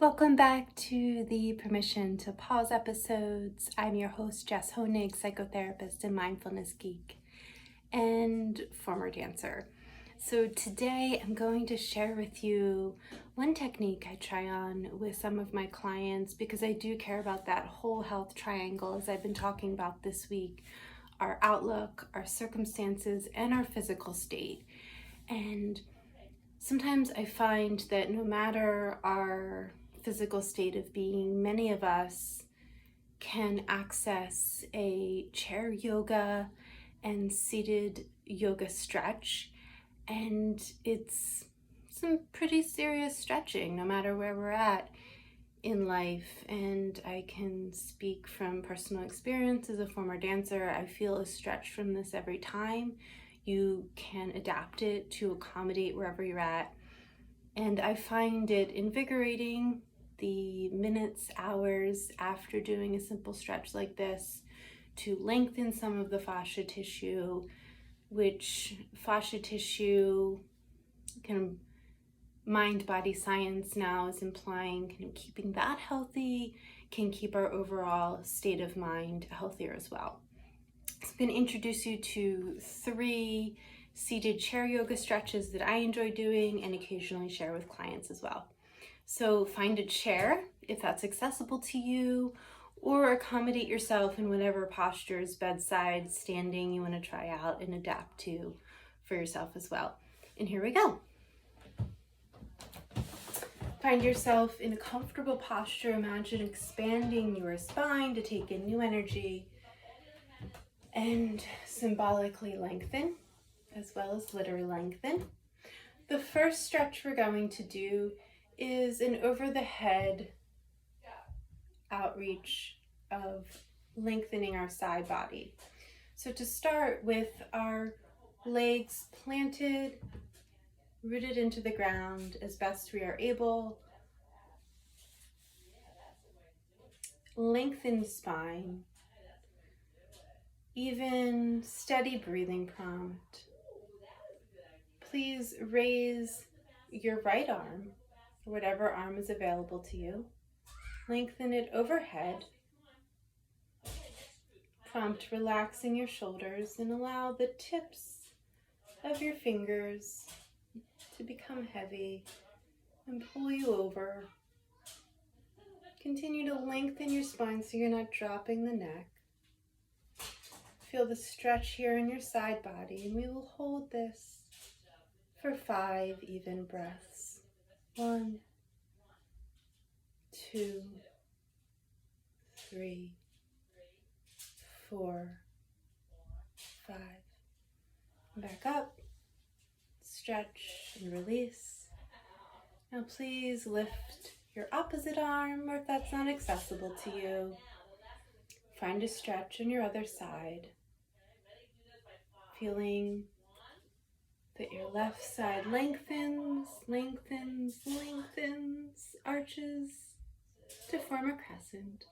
Welcome back to the Permission to Pause episodes. I'm your host, Jess Honig, psychotherapist and mindfulness geek, and former dancer. So today I'm going to share with you one technique I try on with some of my clients because I do care about that whole health triangle, as I've been talking about this week: our outlook, our circumstances, and our physical state. And sometimes I find that no matter our physical state of being, many of us can access a chair yoga and seated yoga stretch, and it's some pretty serious stretching no matter where we're at in life. And I can speak from personal experience as a former dancer. I feel a stretch from this every time. You can adapt it to accommodate wherever you're at, and I find it invigorating the minutes, hours after doing a simple stretch like this to lengthen some of the fascia tissue, which fascia tissue kind of mind-body science now is implying kind of keeping that healthy can keep our overall state of mind healthier as well. So I'm going to introduce you to 3 seated chair yoga stretches that I enjoy doing and occasionally share with clients as well. So find a chair if that's accessible to you, or accommodate yourself in whatever postures, bedside, standing, you want to try out and adapt to for yourself as well. And here we go. Find yourself in a comfortable posture. Imagine expanding your spine to take in new energy and symbolically lengthen, as well as literally lengthen. The first stretch we're going to do is an over the head outreach of lengthening our side body. So to start with, our legs planted, rooted into the ground as best we are able. Lengthen spine. Even steady breathing prompt. Please raise your right arm, whatever arm is available to you. Lengthen it overhead. Prompt relaxing your shoulders and allow the tips of your fingers to become heavy and pull you over. Continue to lengthen your spine so you're not dropping the neck. Feel the stretch here in your side body, and we will hold this for 5 even breaths. 1, 2, 3, 4, 5. Back up, stretch and release. Now please lift your opposite arm, or if that's not accessible to you, find a stretch on your other side. Feeling that your left side lengthens, lengthens, lengthens, arches to form a crescent.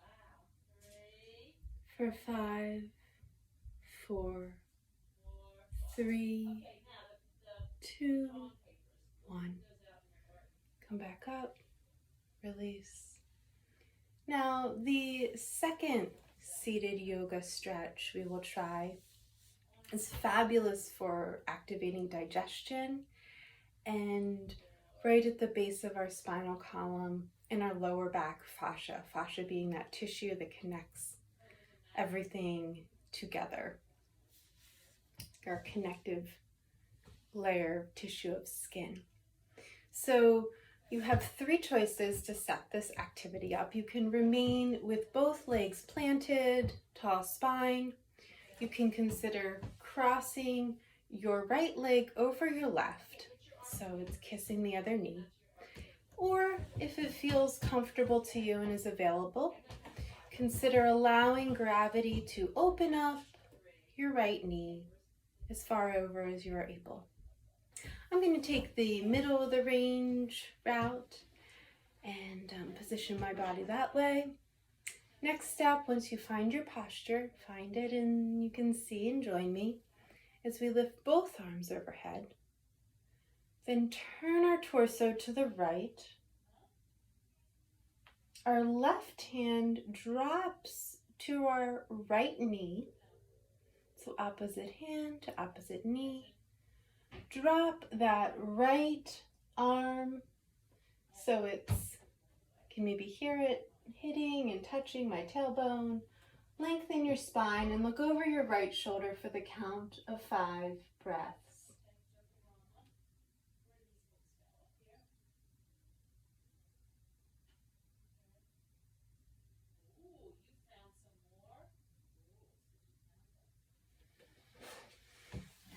For 5, 4, 3, 2, 1. Come back up, release. Now, the second seated yoga stretch we will try is fabulous for activating digestion and right at the base of our spinal column in our lower back fascia. Fascia being that tissue that connects everything together, our connective layer tissue of skin. So you have 3 choices to set this activity up. You can remain with both legs planted, tall spine. You can consider crossing your right leg over your left, so it's kissing the other knee. Or if it feels comfortable to you and is available, consider allowing gravity to open up your right knee as far over as you are able. I'm going to take the middle of the range route and position my body that way. Next step, once you find your posture, find it and you can see and join me as we lift both arms overhead. Then turn our torso to the right Our left hand drops to our right knee. So opposite hand to opposite knee. Drop that right arm so can maybe hear it hitting and touching my tailbone. Lengthen your spine and look over your right shoulder for the count of 5 breaths.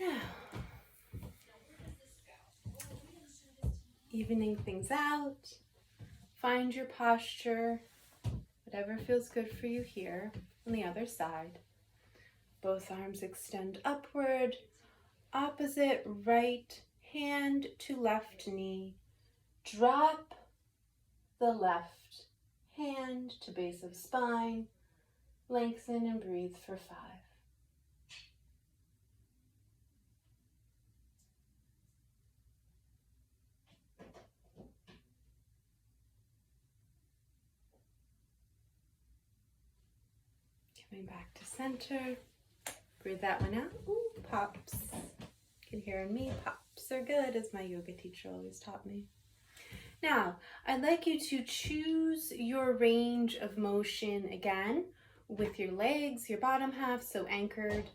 Now, evening things out, find your posture, whatever feels good for you here. On the other side, both arms extend upward, opposite right hand to left knee. Drop the left hand to base of spine. Lengthen and breathe for 5. Coming back to center. Breathe that one out. Ooh, pops. You can hear me. Pops are good, as my yoga teacher always taught me. Now, I'd like you to choose your range of motion again with your legs, your bottom half, so anchored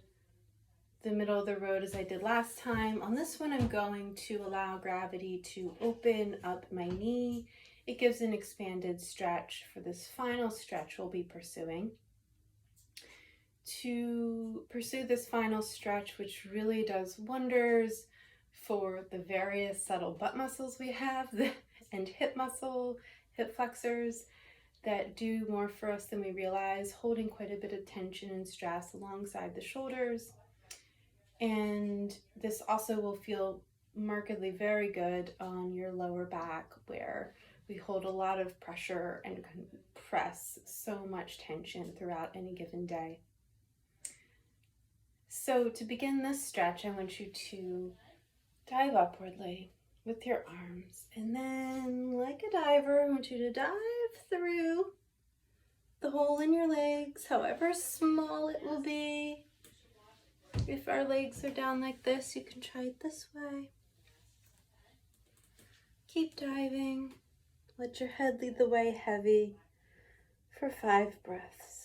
the middle of the road as I did last time. On this one, I'm going to allow gravity to open up my knee. It gives an expanded stretch for this final stretch we'll be pursuing. To pursue this final stretch, which really does wonders for the various subtle butt muscles we have and hip muscle, hip flexors that do more for us than we realize, holding quite a bit of tension and stress alongside the shoulders. And this also will feel markedly very good on your lower back, where we hold a lot of pressure and compress so much tension throughout any given day. So to begin this stretch, I want you to dive upwardly with your arms. And then, like a diver, I want you to dive through the hole in your legs, however small it will be. If our legs are down like this, you can try it this way. Keep diving. Let your head lead the way heavy for 5 breaths.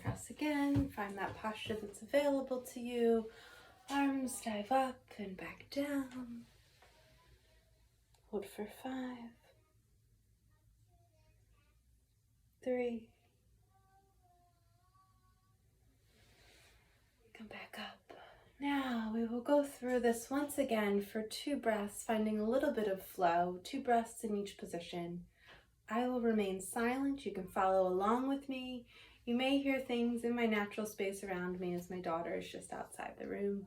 Cross again, find that posture that's available to you. Arms dive up and back down. Hold for 5, 3. Come back up. Now we will go through this once again for 2 breaths, finding a little bit of flow, 2 breaths in each position. I will remain silent. You can follow along with me. You may hear things in my natural space around me as my daughter is just outside the room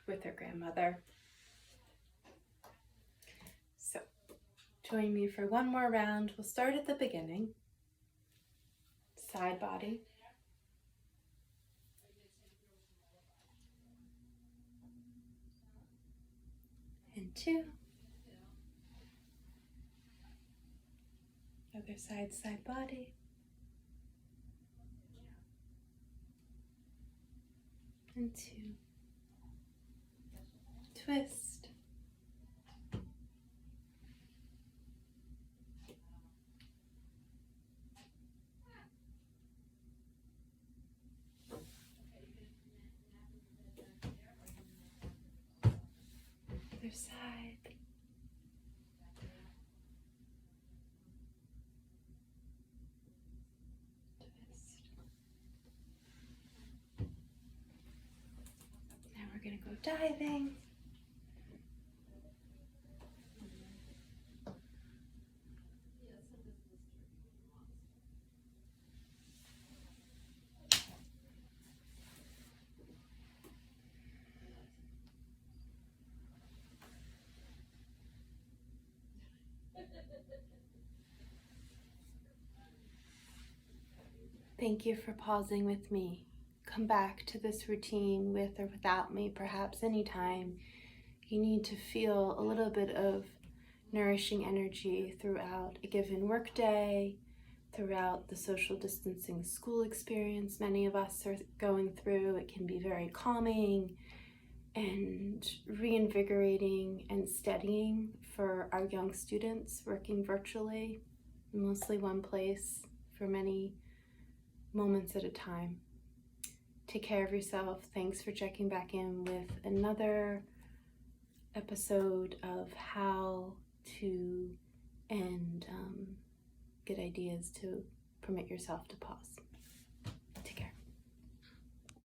with her grandmother. So join me for one more round. We'll start at the beginning. Side body. And 2. Other side, side body. And 2. Twist. Other side. Twist. Now we're going to go diving. Thank you for pausing with me. Come back to this routine with or without me, perhaps anytime you need to feel a little bit of nourishing energy throughout a given workday, throughout the social distancing school experience many of us are going through. It can be very calming and reinvigorating and steadying for our young students working virtually, mostly one place for many moments at a time. Take care of yourself. Thanks for checking back in with another episode of how to and good ideas to permit yourself to pause.